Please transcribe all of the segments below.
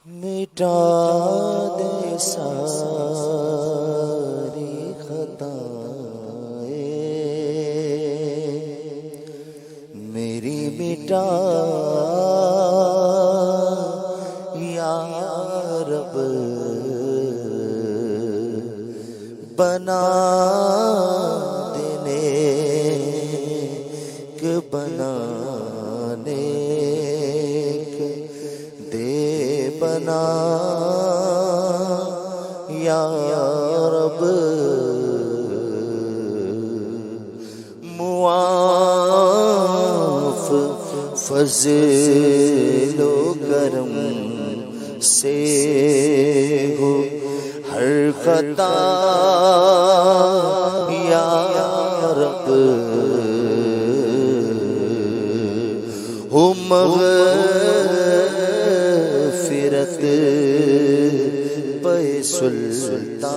مٹا دے ساری خطائیں میری مٹا یا رب بنا دینے کے بنانے دے بنا یا رب معاف فضل و کرم سے ہو ہر خطا یا رب ہو مغفرت پہ سلطان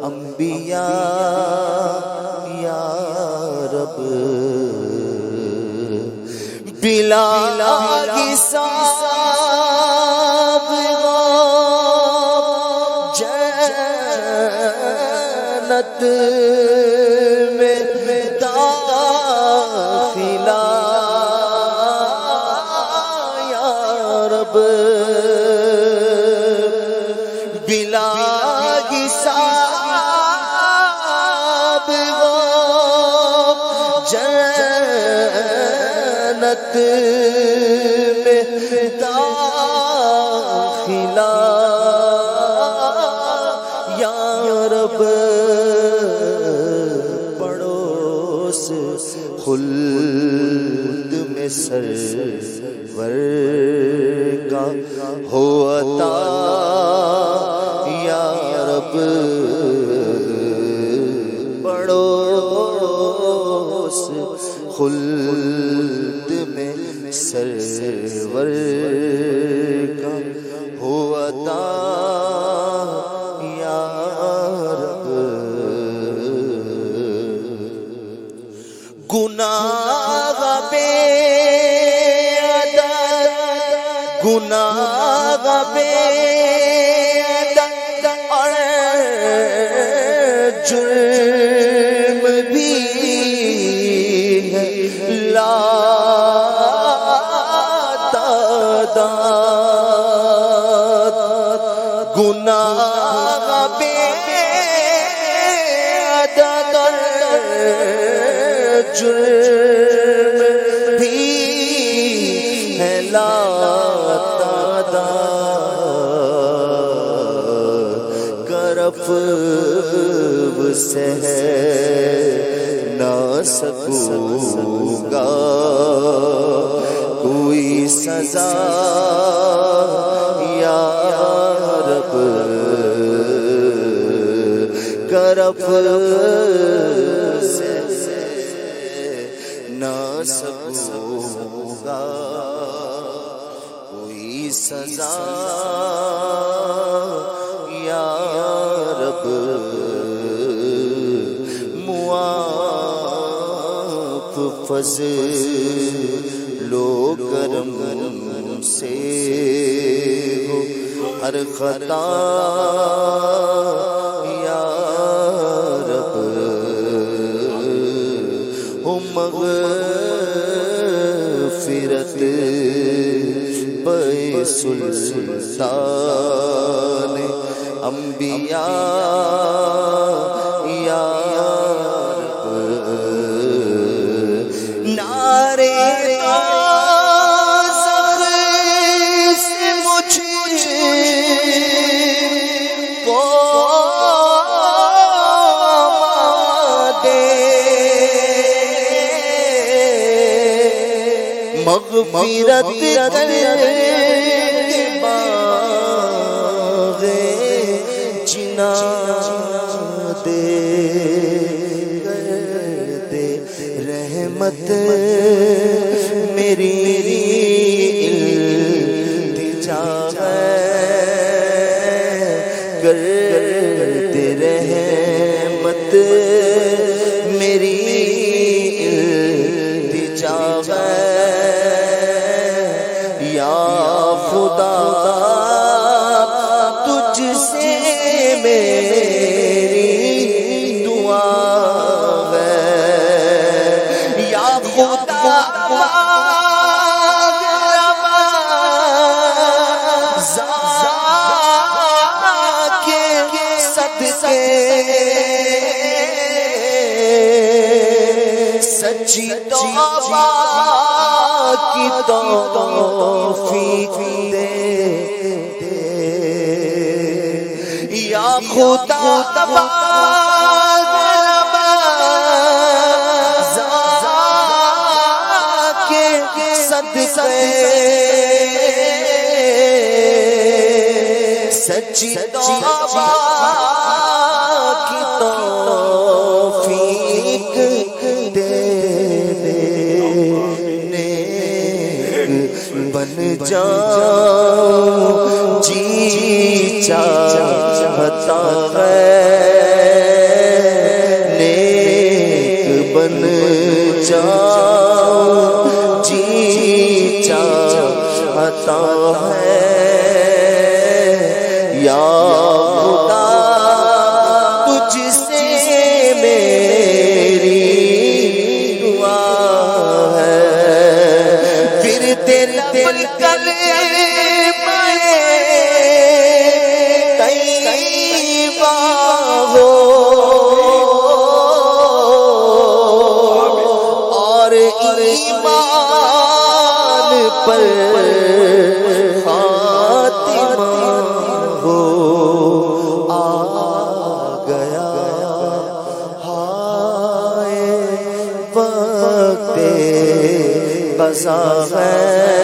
انبیاء یا رب بلا حساب جنت میں داخلہ یا رب بلا حساب جنت میں داخلہ یا رب پڑوس خلد میں سرور کا ہو عطا یا رب پڑوس خلد میں سرور کا ہو عطا یا رب گناہ بے عدد گناہ بے عدد اور جرم بھی ہے لا تعداد گناہ بے عدد اور جرم بھی ہے لا تعداد کرف سے نہ سکوں گا کوئی سزا یا رب کرف سے نہ سکوں گا کوئی سزا یا رب معاف فضل و کرم سے ہو ہر خطا یا رب ہو مغفرت پہ سلطان انبیاء یا رب نعرے سے مجھ کو دے مغفرت کر باغ جنا دے دے رحمت میری التجا کر دے رحمت میری التجا یا خدا تجھ سے میری دعا ہے یا خدا سچی توبہ کی توفیق دے یا خدا کے صدقے سچی توبہ کی توفیق دے بن جاؤں جی چاہتا ہے نیک بن جاؤں جی چاہتا ہے یا خدا تجھ سے میری دعا ہے پھر تیرا دل طیبہ ہو اور ایمان پر خاتمہ ہو آ گیا ہائے وقت قضا ہے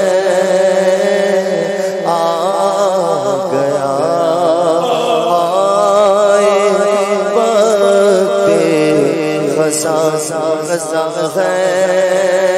غزہ ہے